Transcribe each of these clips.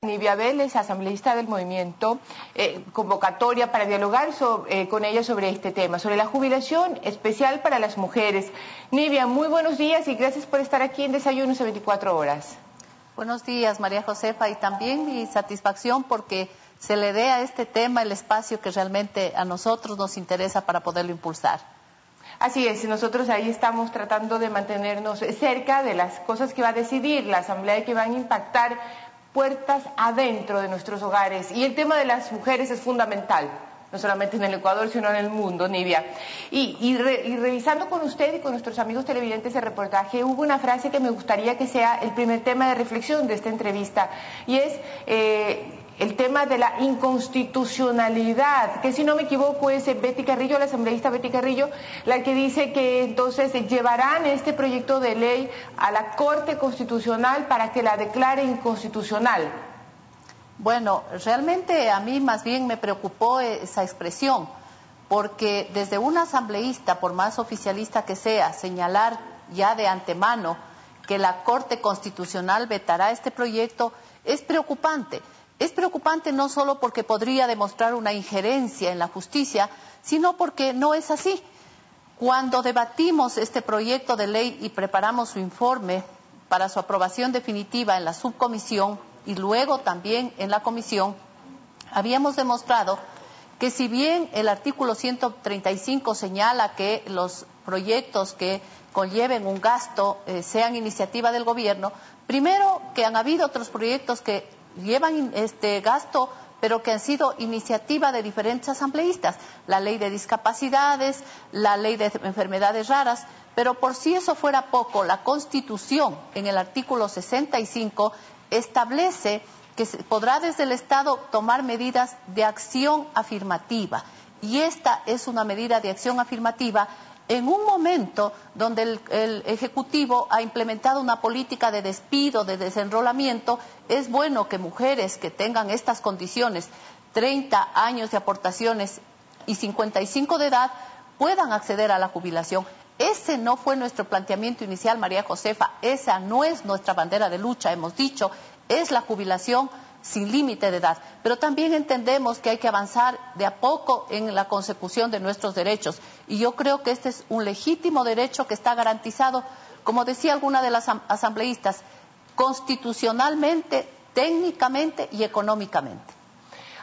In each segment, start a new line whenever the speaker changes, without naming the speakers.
Nivia Vélez, asambleísta del movimiento, convocatoria para dialogar con ella sobre este tema, sobre la jubilación especial para las mujeres. Nivia, muy buenos días y gracias por estar aquí en Desayunos de 24 horas.
Buenos días, María Josefa, y también mi satisfacción porque se le dé a este tema el espacio que realmente a nosotros nos interesa para poderlo impulsar.
Así es, nosotros ahí estamos tratando de mantenernos cerca de las cosas que va a decidir la Asamblea y que van a impactar puertas adentro de nuestros hogares. Y el tema de las mujeres es fundamental, no solamente en el Ecuador, sino en el mundo, Nivia. Y revisando con usted y con nuestros amigos televidentes el reportaje, hubo una frase que me gustaría que sea el primer tema de reflexión de esta entrevista, y es el tema de la inconstitucionalidad, que si no me equivoco es Betty Carrillo, la asambleísta Betty Carrillo, la que dice que entonces llevarán este proyecto de ley a la Corte Constitucional para que la declare inconstitucional.
Bueno, realmente a mí más bien me preocupó esa expresión, porque desde un asambleísta, por más oficialista que sea, señalar ya de antemano que la Corte Constitucional vetará este proyecto es preocupante. Es preocupante no solo porque podría demostrar una injerencia en la justicia, sino porque no es así. Cuando debatimos este proyecto de ley y preparamos su informe para su aprobación definitiva en la subcomisión y luego también en la comisión, habíamos demostrado que si bien el artículo 135 señala que los proyectos que conlleven un gasto sean iniciativa del gobierno, primero que han habido otros proyectos que llevan este gasto, pero que han sido iniciativa de diferentes asambleístas, la ley de discapacidades, la ley de enfermedades raras, pero por si eso fuera poco, la Constitución en el artículo 65 establece que se podrá desde el Estado tomar medidas de acción afirmativa, y esta es una medida de acción afirmativa en un momento donde el Ejecutivo ha implementado una política de despido, de desenrolamiento. Es bueno que mujeres que tengan estas condiciones, 30 años de aportaciones y 55 de edad, puedan acceder a la jubilación. Ese no fue nuestro planteamiento inicial, María Josefa, esa no es nuestra bandera de lucha, hemos dicho, es la jubilación sin límite de edad, pero también entendemos que hay que avanzar de a poco en la consecución de nuestros derechos, y yo creo que este es un legítimo derecho que está garantizado, como decía alguna de las asambleístas, constitucionalmente, técnicamente y económicamente.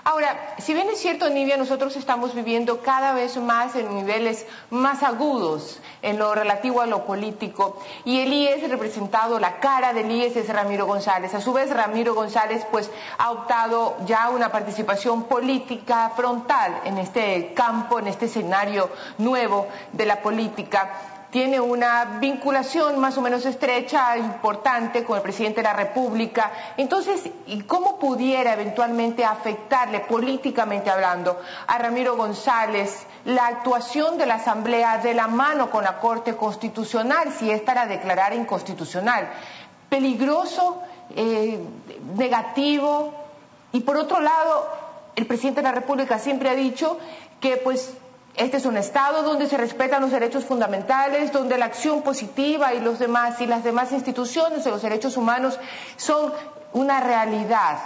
Ahora, si bien es cierto, Nivia, nosotros estamos viviendo cada vez más en niveles más agudos en lo relativo a lo político, y el IES representado, la cara del IES es Ramiro González. A su vez, Ramiro González pues ha optado ya una participación política frontal en este campo, en este escenario nuevo de la política. Tiene una vinculación más o menos estrecha, importante, con el presidente de la República. Entonces, ¿y cómo pudiera eventualmente afectarle, políticamente hablando, a Ramiro González la actuación de la Asamblea de la mano con la Corte Constitucional, si esta la declarara inconstitucional? ¿Peligroso, negativo? Y por otro lado, el presidente de la República siempre ha dicho que pues este es un Estado donde se respetan los derechos fundamentales, donde la acción positiva y las demás instituciones de los derechos humanos son una realidad.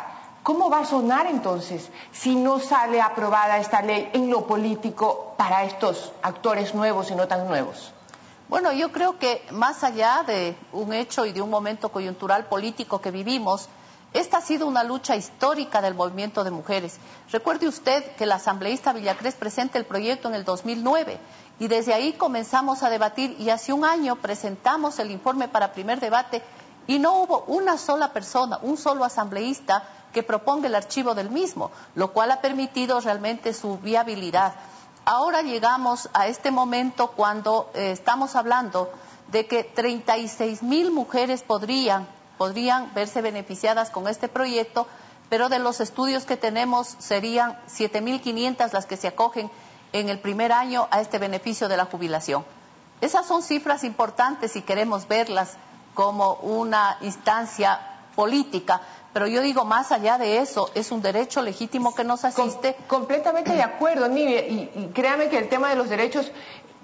¿Cómo va a sonar entonces si no sale aprobada esta ley en lo político para estos actores nuevos y no tan nuevos?
Bueno, yo creo que más allá de un hecho y de un momento coyuntural político que vivimos, esta ha sido una lucha histórica del movimiento de mujeres. Recuerde usted que la asambleísta Villacrés presenta el proyecto en el 2009 y desde ahí comenzamos a debatir, y hace un año presentamos el informe para primer debate y no hubo una sola persona, un solo asambleísta que proponga el archivo del mismo, lo cual ha permitido realmente su viabilidad. Ahora llegamos a este momento cuando estamos hablando de que 36,000 mujeres podrían verse beneficiadas con este proyecto, pero de los estudios que tenemos serían 7,500 las que se acogen en el primer año a este beneficio de la jubilación. Esas son cifras importantes si queremos verlas como una instancia política, pero yo digo, más allá de eso, es un derecho legítimo que nos asiste.
Completamente de acuerdo, Nivia, y créame que el tema de los derechos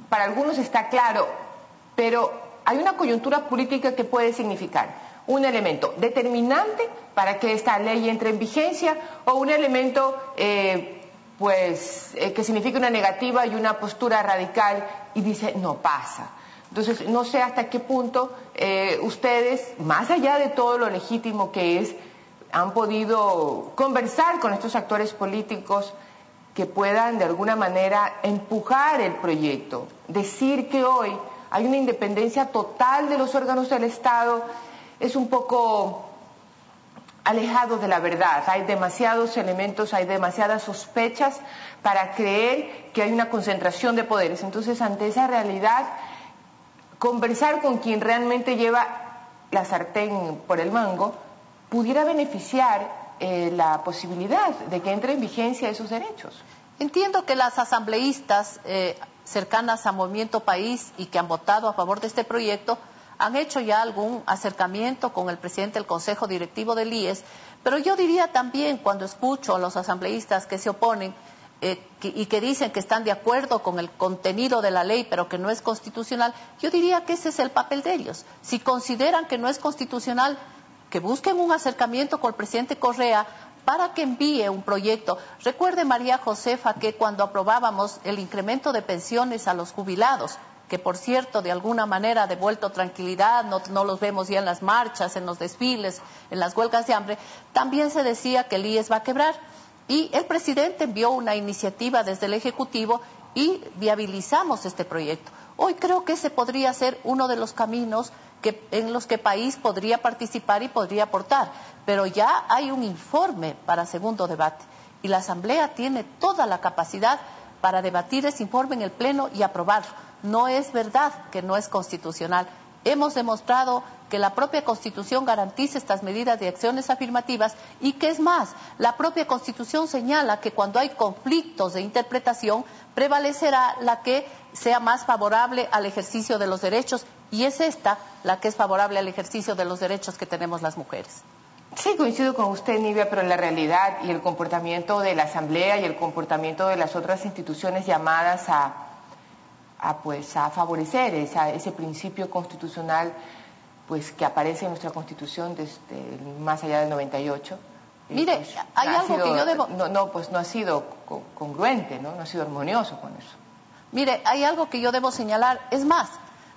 para algunos está claro, pero hay una coyuntura política que puede significar un elemento determinante para que esta ley entre en vigencia o un elemento que signifique una negativa y una postura radical y dice no pasa. Entonces, no sé hasta qué punto ustedes, más allá de todo lo legítimo que es, han podido conversar con estos actores políticos que puedan de alguna manera empujar el proyecto, decir que hoy hay una independencia total de los órganos del Estado, es un poco alejado de la verdad. Hay demasiados elementos, hay demasiadas sospechas para creer que hay una concentración de poderes. Entonces, ante esa realidad, conversar con quien realmente lleva la sartén por el mango pudiera beneficiar la posibilidad de que entre en vigencia esos derechos.
Entiendo que las asambleístas cercanas a Movimiento País y que han votado a favor de este proyecto han hecho ya algún acercamiento con el presidente del Consejo Directivo del IES, pero yo diría también, cuando escucho a los asambleístas que se oponen y que dicen que están de acuerdo con el contenido de la ley, pero que no es constitucional, yo diría que ese es el papel de ellos. Si consideran que no es constitucional, que busquen un acercamiento con el presidente Correa para que envíe un proyecto. Recuerde, María Josefa, que cuando aprobábamos el incremento de pensiones a los jubilados, que por cierto de alguna manera ha devuelto tranquilidad, no los vemos ya en las marchas, en los desfiles, en las huelgas de hambre, también se decía que el IES va a quebrar. Y el presidente envió una iniciativa desde el Ejecutivo y viabilizamos este proyecto. Hoy creo que ese podría ser uno de los caminos en los que el país podría participar y podría aportar, pero ya hay un informe para segundo debate y la Asamblea tiene toda la capacidad para debatir ese informe en el Pleno y aprobarlo. No es verdad que no es constitucional. Hemos demostrado que la propia Constitución garantiza estas medidas de acciones afirmativas y que es más, la propia Constitución señala que cuando hay conflictos de interpretación prevalecerá la que sea más favorable al ejercicio de los derechos y es esta la que es favorable al ejercicio de los derechos que tenemos las mujeres.
Sí, coincido con usted, Nibia, pero la realidad y el comportamiento de la Asamblea y el comportamiento de las otras instituciones llamadas a favorecer ese principio constitucional que aparece en nuestra Constitución desde más allá del 98.
Mire, hay algo que yo debo...
No ha sido congruente, no ha sido armonioso con eso.
Mire, hay algo que yo debo señalar. Es más,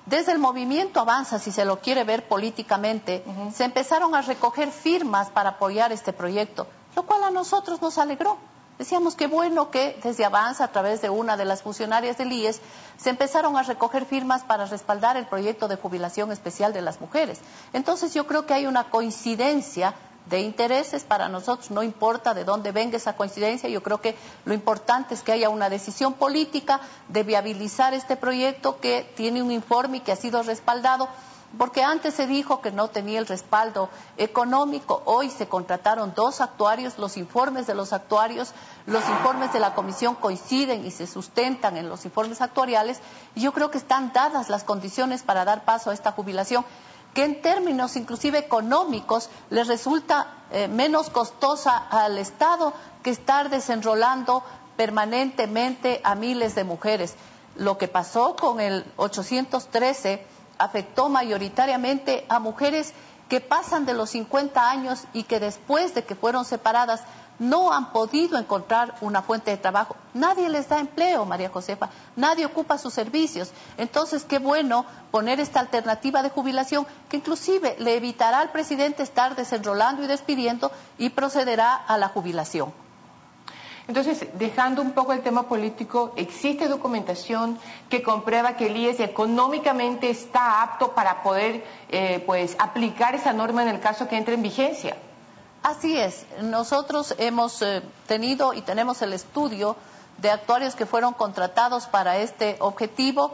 desde el movimiento Avanza, si se lo quiere ver políticamente, se empezaron a recoger firmas para apoyar este proyecto, lo cual a nosotros nos alegró. Decíamos que bueno que desde Avanza, a través de una de las funcionarias del IES, se empezaron a recoger firmas para respaldar el proyecto de jubilación especial de las mujeres. Entonces yo creo que hay una coincidencia de intereses para nosotros, no importa de dónde venga esa coincidencia, yo creo que lo importante es que haya una decisión política de viabilizar este proyecto que tiene un informe y que ha sido respaldado, porque antes se dijo que no tenía el respaldo económico, hoy se contrataron 2 actuarios, los informes de los actuarios, los informes de la comisión coinciden y se sustentan en los informes actuariales, y yo creo que están dadas las condiciones para dar paso a esta jubilación, que en términos inclusive económicos les resulta menos costosa al Estado que estar desenrolando permanentemente a miles de mujeres. Lo que pasó con el 813 afectó mayoritariamente a mujeres que pasan de los 50 años y que después de que fueron separadas no han podido encontrar una fuente de trabajo. Nadie les da empleo, María Josefa, nadie ocupa sus servicios. Entonces, qué bueno poner esta alternativa de jubilación que inclusive le evitará al presidente estar desenrolando y despidiendo y procederá a la jubilación.
Entonces, dejando un poco el tema político, ¿existe documentación que comprueba que el IES económicamente está apto para poder aplicar esa norma en el caso que entre en vigencia?
Así es. Nosotros hemos tenido y tenemos el estudio de actuarios que fueron contratados para este objetivo.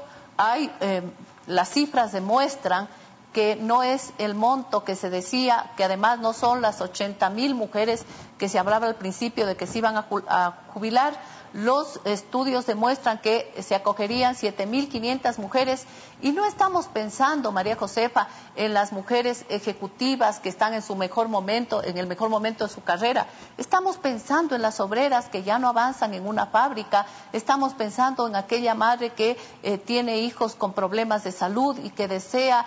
Las cifras demuestran que no es el monto que se decía, que además no son las 80,000 mujeres que se hablaba al principio de que se iban a jubilar. Los estudios demuestran que se acogerían 7,500 mujeres y no estamos pensando, María Josefa, en las mujeres ejecutivas que están en su mejor momento, en el mejor momento de su carrera. Estamos pensando en las obreras que ya no avanzan en una fábrica, estamos pensando en aquella madre que tiene hijos con problemas de salud y que desea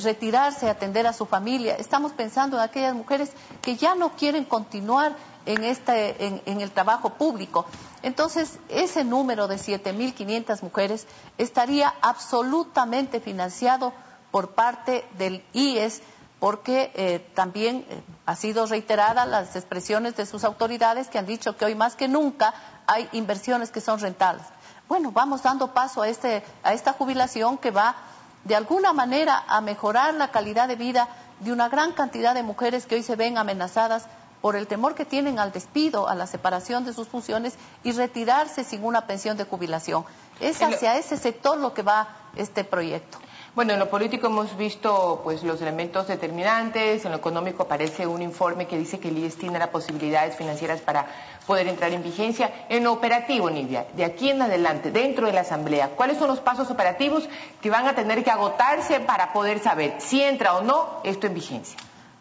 retirarse, atender a su familia. Estamos pensando en aquellas mujeres que ya no quieren continuar en el trabajo público. Entonces, ese número de 7.500 mujeres estaría absolutamente financiado por parte del IES, porque también ha sido reiterada las expresiones de sus autoridades que han dicho que hoy más que nunca hay inversiones que son rentables. Bueno, vamos dando paso a esta jubilación que va de alguna manera a mejorar la calidad de vida de una gran cantidad de mujeres que hoy se ven amenazadas por el temor que tienen al despido, a la separación de sus funciones y retirarse sin una pensión de jubilación. Es hacia ese sector lo que va este proyecto.
Bueno, en lo político hemos visto pues los elementos determinantes, en lo económico aparece un informe que dice que el IES tiene las posibilidades financieras para poder entrar en vigencia. En lo operativo, Nidia, de aquí en adelante, dentro de la Asamblea, ¿cuáles son los pasos operativos que van a tener que agotarse para poder saber si entra o no esto en vigencia?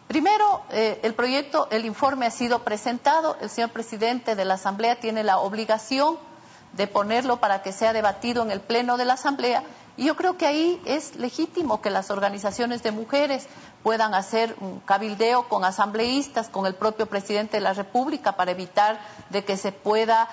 Primero, el informe ha sido presentado, el señor presidente de la Asamblea tiene la obligación de ponerlo para que sea debatido en el Pleno de la Asamblea. Y yo creo que ahí es legítimo que las organizaciones de mujeres puedan hacer un cabildeo con asambleístas, con el propio presidente de la República, para evitar de que se pueda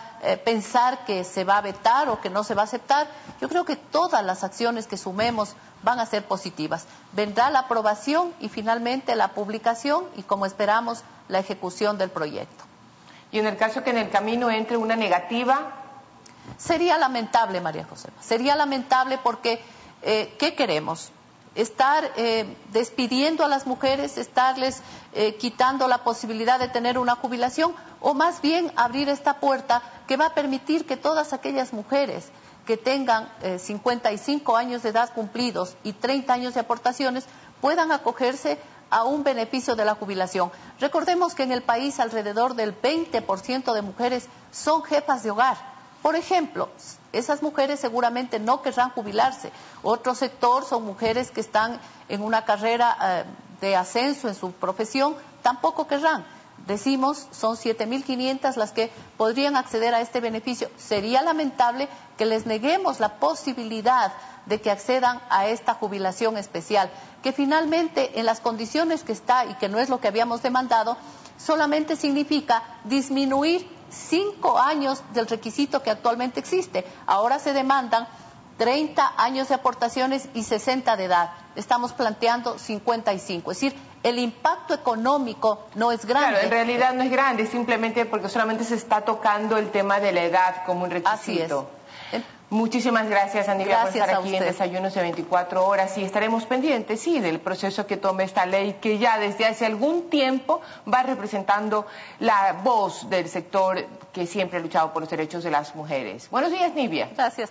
pensar que se va a vetar o que no se va a aceptar. Yo creo que todas las acciones que sumemos van a ser positivas. Vendrá la aprobación y finalmente la publicación y, como esperamos, la ejecución del proyecto.
Y en el caso que en el camino entre una negativa...
Sería lamentable, María José, sería lamentable porque, ¿qué queremos? ¿Estar despidiendo a las mujeres, estarles quitando la posibilidad de tener una jubilación? O más bien abrir esta puerta que va a permitir que todas aquellas mujeres que tengan 55 años de edad cumplidos y 30 años de aportaciones puedan acogerse a un beneficio de la jubilación. Recordemos que en el país alrededor del 20% de mujeres son jefas de hogar. Por ejemplo, esas mujeres seguramente no querrán jubilarse. Otro sector son mujeres que están en una carrera de ascenso en su profesión, tampoco querrán. Decimos, son 7.500 las que podrían acceder a este beneficio. Sería lamentable que les neguemos la posibilidad de que accedan a esta jubilación especial, que finalmente en las condiciones que está y que no es lo que habíamos demandado, solamente significa disminuir 5 años del requisito que actualmente existe. Ahora se demandan 30 años de aportaciones y 60 de edad. Estamos planteando 55. Es decir, el impacto económico no es grande.
Claro, en realidad no es grande, simplemente porque solamente se está tocando el tema de la edad como un requisito.
Así es.
Muchísimas gracias, Anivia, por estar aquí en
usted.
Desayunos de 24 horas y estaremos pendientes, sí, del proceso que tome esta ley que ya desde hace algún tiempo va representando la voz del sector que siempre ha luchado por los derechos de las mujeres. Buenos días, Nivia.
Gracias.